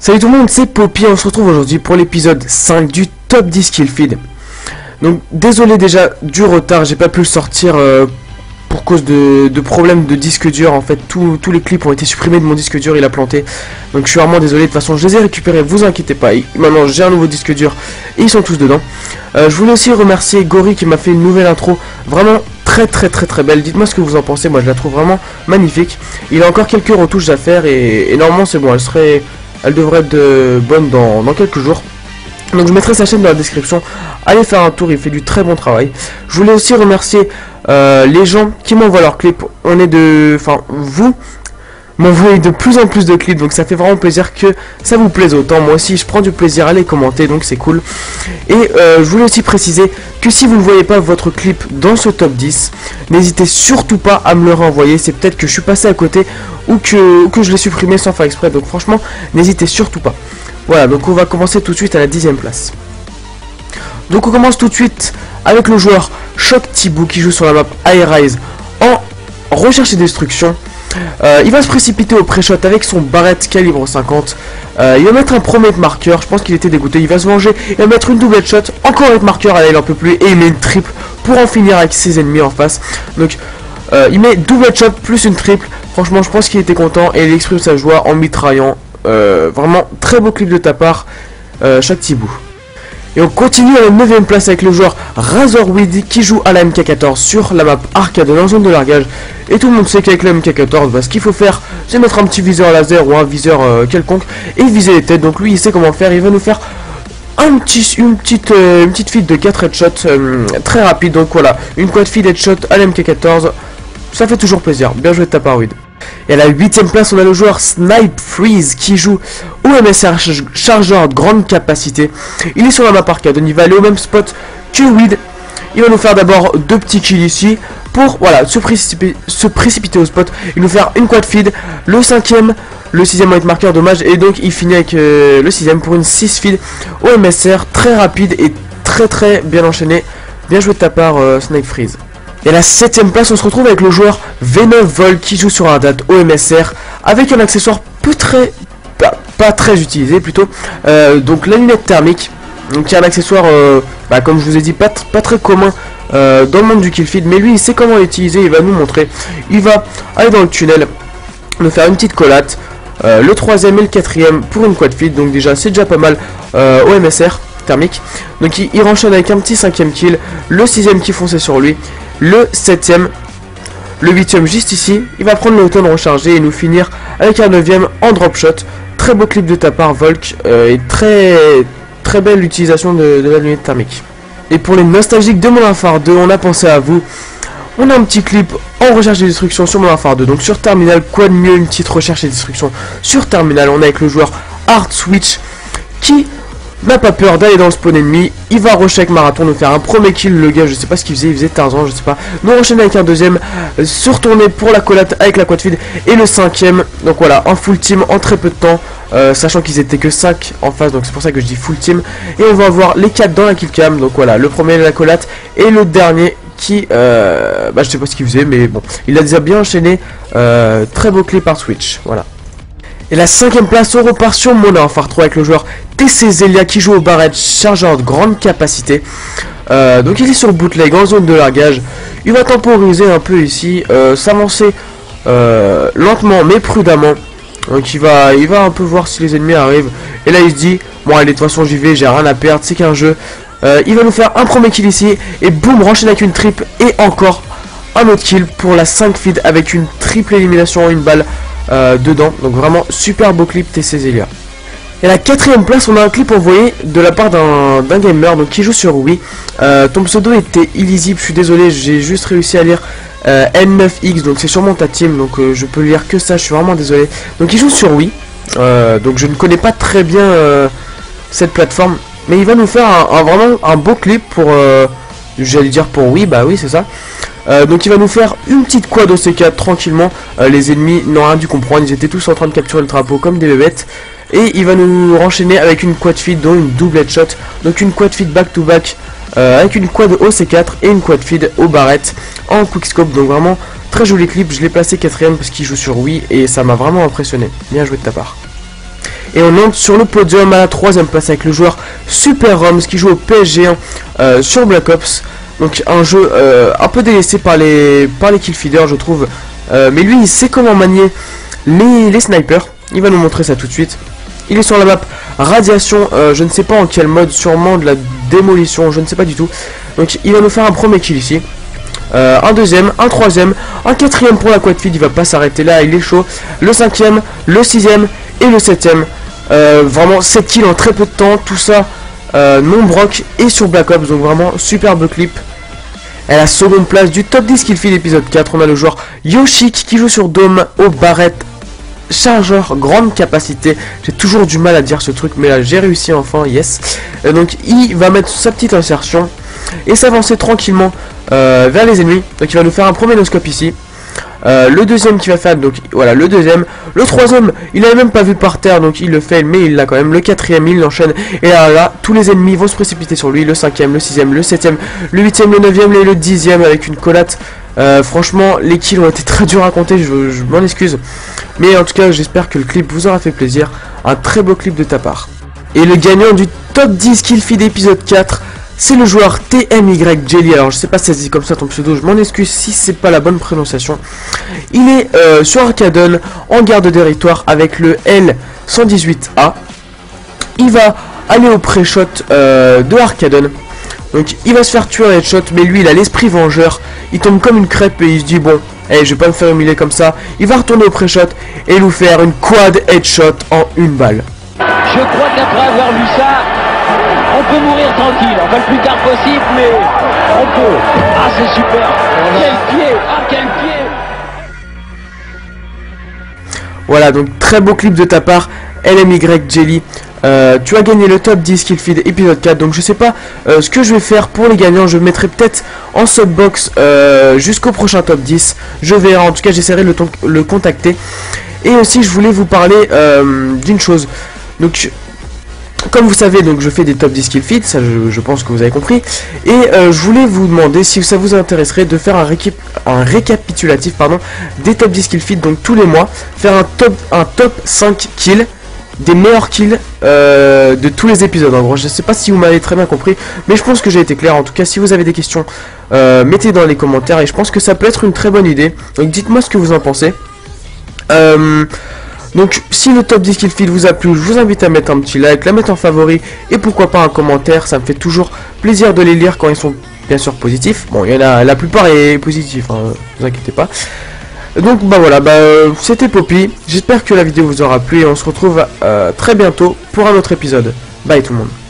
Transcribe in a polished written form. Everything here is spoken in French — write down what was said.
Salut tout le monde, c'est Poppy, on se retrouve aujourd'hui pour l'épisode 5 du top 10 kill feed. Donc désolé déjà du retard, j'ai pas pu le sortir pour cause de problèmes de disque dur. En fait tous les clips ont été supprimés de mon disque dur, il a planté. Donc je suis vraiment désolé, de toute façon je les ai récupérés, vous inquiétez pas. Maintenant j'ai un nouveau disque dur et ils sont tous dedans. Je voulais aussi remercier Gori qui m'a fait une nouvelle intro, vraiment très belle. Dites-moi ce que vous en pensez, moi je la trouve vraiment magnifique. Il a encore quelques retouches à faire et normalement c'est bon, elle devrait être bonne dans quelques jours. Donc je mettrai sa chaîne dans la description. Allez faire un tour, il fait du très bon travail. Je voulais aussi remercier les gens qui m'envoient leurs clips. Vous m'envoyez de plus en plus de clips, donc ça fait vraiment plaisir que ça vous plaise autant. Moi aussi je prends du plaisir à les commenter, donc c'est cool. Et je voulais aussi préciser que si vous ne voyez pas votre clip dans ce top 10, n'hésitez surtout pas à me le renvoyer. C'est peut-être que je suis passé à côté ou que je l'ai supprimé sans faire exprès, donc franchement n'hésitez surtout pas. Voilà, donc on va commencer tout de suite à la 10e place. Donc on commence tout de suite avec le joueur Shock Thibaut qui joue sur la map Airrise en recherche et destruction. Il va se précipiter au pré-shot avec son barrette calibre 50. Il va mettre un premier marqueur, je pense qu'il était dégoûté, il va se venger, il va mettre une double shot, encore un marqueur, là il en peut plus, et il met une triple pour en finir avec ses ennemis en face. Donc il met double shot plus une triple, franchement je pense qu'il était content et il exprime sa joie en mitraillant. Vraiment très beau clip de ta part, Shock Thibaut. Et on continue à la 9ème place avec le joueur Razorweed qui joue à la MK14 sur la map arcade dans la zone de largage. Et tout le monde sait qu'avec la MK14, ce qu'il faut faire, c'est mettre un petit viseur laser ou un viseur quelconque et viser les têtes. Donc lui il sait comment faire, il va nous faire une petite feed de 4 headshots très rapide. Donc voilà, une quad feed headshot à la MK14, ça fait toujours plaisir. Bien joué de ta part, Weed. Et à la 8ème place, on a le joueur Snipe Freeze qui joue au MSR chargeur de grande capacité. Il est sur la map arcade, il va aller au même spot que Weed. Il va nous faire d'abord 2 petits kills ici pour voilà, se précipiter au spot. Il va nous faire une quad feed, le 5ème, le 6ème va être marqueur dommage. Et donc il finit avec le 6ème pour une 6 feed au MSR, très rapide et très bien enchaîné. Bien joué de ta part, Snipe Freeze. Et à la 7ème place, on se retrouve avec le joueur V9 Vol qui joue sur un date au MSR avec un accessoire pas très utilisé plutôt. Donc la lunette thermique, donc il y a un accessoire, comme je vous ai dit, pas très commun dans le monde du kill feed, mais lui il sait comment l'utiliser, il va nous montrer. Il va aller dans le tunnel, nous faire une petite collate, le 3ème et le 4ème pour une quad feed, donc déjà c'est déjà pas mal au MSR thermique. Donc il enchaîne avec un petit 5ème kill, le 6ème qui fonçait sur lui, le 7ème, le 8ème juste ici. Il va prendre le automne rechargé et nous finir avec un 9ème en drop shot. Très beau clip de ta part, Volk, et très belle utilisation de la lunette thermique. Et pour les nostalgiques de Modern Warfare 2, on a pensé à vous. On a un petit clip en recherche et destruction sur Modern Warfare 2. Donc sur Terminal, quoi de mieux une petite recherche et destruction sur Terminal. On est avec le joueur Hard Switch qui n'a pas peur d'aller dans le spawn ennemi. Il va rusher avec Marathon, nous faire un premier kill. Le gars, je sais pas ce qu'il faisait, il faisait Tarzan, je sais pas. Nous enchaîner avec un 2ème, se retourner pour la collate avec la quad feed et le 5ème. Donc voilà, un full team en très peu de temps, sachant qu'ils étaient que 5 en face, donc c'est pour ça que je dis full team. Et on va avoir les 4 dans la kill cam. Donc voilà, le premier la collate et le dernier qui je sais pas ce qu'il faisait, mais bon, il a déjà bien enchaîné. Très beau clip par Switch, voilà. Et la 5ème place, on repart sur Modern Warfare 3 avec le joueur TC Zelia qui joue au barrette chargeur de grande capacité. Donc il est sur bootleg en zone de largage. Il va temporiser un peu ici, s'avancer lentement mais prudemment. Donc il va un peu voir si les ennemis arrivent. Et là il se dit, bon allez de toute façon j'y vais, j'ai rien à perdre, c'est qu'un jeu. Il va nous faire un premier kill ici et boum, enchaîne avec une triple et encore un autre kill pour la 5 feed avec une triple élimination en une balle dedans. Donc vraiment super beau clip TC Zelia. Et à la 4ème place, on a un clip envoyé de la part d'un gamer donc qui joue sur Wii. Ton pseudo était illisible, je suis désolé, j'ai juste réussi à lire N9X, donc c'est sûrement ta team, donc je peux lire que ça, je suis vraiment désolé. Donc il joue sur Wii, donc je ne connais pas très bien cette plateforme, mais il va nous faire vraiment un beau clip pour, j'allais dire pour Wii, bah oui c'est ça. Donc il va nous faire une petite quad au C4 tranquillement. Les ennemis n'ont rien dû comprendre, ils étaient tous en train de capturer le drapeau comme des bébêtes. Et il va nous enchaîner avec une quad feed dont une double headshot. Donc une quad feed back to back avec une quad au C4 et une quad feed au barrette en quickscope. Donc vraiment très joli clip, je l'ai placé 4ème parce qu'il joue sur Wii et ça m'a vraiment impressionné. Bien joué de ta part. Et on entre sur le podium à la 3ème place avec le joueur Super Roms qui joue au PSG sur Black Ops. Donc un jeu un peu délaissé par les killfeeders, je trouve. Mais lui, il sait comment manier les snipers. Il va nous montrer ça tout de suite. Il est sur la map Radiation, je ne sais pas en quel mode, sûrement de la démolition, je ne sais pas du tout. Donc il va nous faire un premier kill ici. Un deuxième, un troisième, un quatrième pour la quad feed, il va pas s'arrêter là, il est chaud. Le cinquième, le sixième et le septième. Vraiment 7 kills en très peu de temps, tout ça non broc et sur Black Ops, donc vraiment superbe clip. À la seconde place du top 10 kill feed épisode 4, on a le joueur Yoshik qui joue sur Dome au barrette chargeur grande capacité. J'ai toujours du mal à dire ce truc, mais là j'ai réussi enfin, yes. Donc il va mettre sa petite insertion et s'avancer tranquillement vers les ennemis. Donc il va nous faire un premier no-scope ici. Le deuxième qui va faire, donc voilà le deuxième. Le troisième, il n'avait même pas vu par terre, donc il le fait, mais il l'a quand même. Le quatrième, il l'enchaîne. Et là, tous les ennemis vont se précipiter sur lui. Le cinquième, le sixième, le septième, le huitième, le neuvième et le dixième avec une collate. Franchement, les kills ont été très durs à compter, je m'en excuse. Mais en tout cas, j'espère que le clip vous aura fait plaisir. Un très beau clip de ta part. Et le gagnant du top 10 kill feed épisode 4, c'est le joueur TMY Jelly. Alors je sais pas si ça se dit comme ça ton pseudo, je m'en excuse si c'est pas la bonne prononciation. Il est sur Arcadon en garde de territoire avec le L118A. Il va aller au pré-shot de Arcadon. Donc il va se faire tuer en headshot, mais lui il a l'esprit vengeur. Il tombe comme une crêpe et il se dit bon, je vais pas me faire humilier comme ça. Il va retourner au pré-shot et nous faire une quad headshot en une balle. Je crois qu'après avoir vu ça, on peut mourir tranquille, enfin le plus tard possible, mais on peut. Ah c'est super, quel pied, ah quel pied. Voilà, donc très beau clip de ta part, LMY Jelly. Tu as gagné le top 10 kill feed épisode 4. Donc je sais pas ce que je vais faire pour les gagnants. Je mettrai peut-être en subbox jusqu'au prochain top 10. Je verrai, en tout cas j'essaierai de le contacter. Et aussi je voulais vous parler d'une chose. Donc comme vous savez, donc je fais des top 10 kill feed, ça je pense que vous avez compris. Et je voulais vous demander si ça vous intéresserait de faire un récapitulatif des top 10 kill feed, donc tous les mois, faire un top 5 kills, des meilleurs kills de tous les épisodes. En gros, je sais pas si vous m'avez très bien compris, mais je pense que j'ai été clair. En tout cas, si vous avez des questions, mettez dans les commentaires et je pense que ça peut être une très bonne idée. Donc dites-moi ce que vous en pensez. Donc si le top 10 kill feed vous a plu, je vous invite à mettre un petit like, la mettre en favori et pourquoi pas un commentaire. Ça me fait toujours plaisir de les lire quand ils sont bien sûr positifs. Bon, il y en a, la plupart est positif, hein, ne vous inquiétez pas. Donc bah voilà, c'était Poppy. J'espère que la vidéo vous aura plu et on se retrouve très bientôt pour un autre épisode. Bye tout le monde.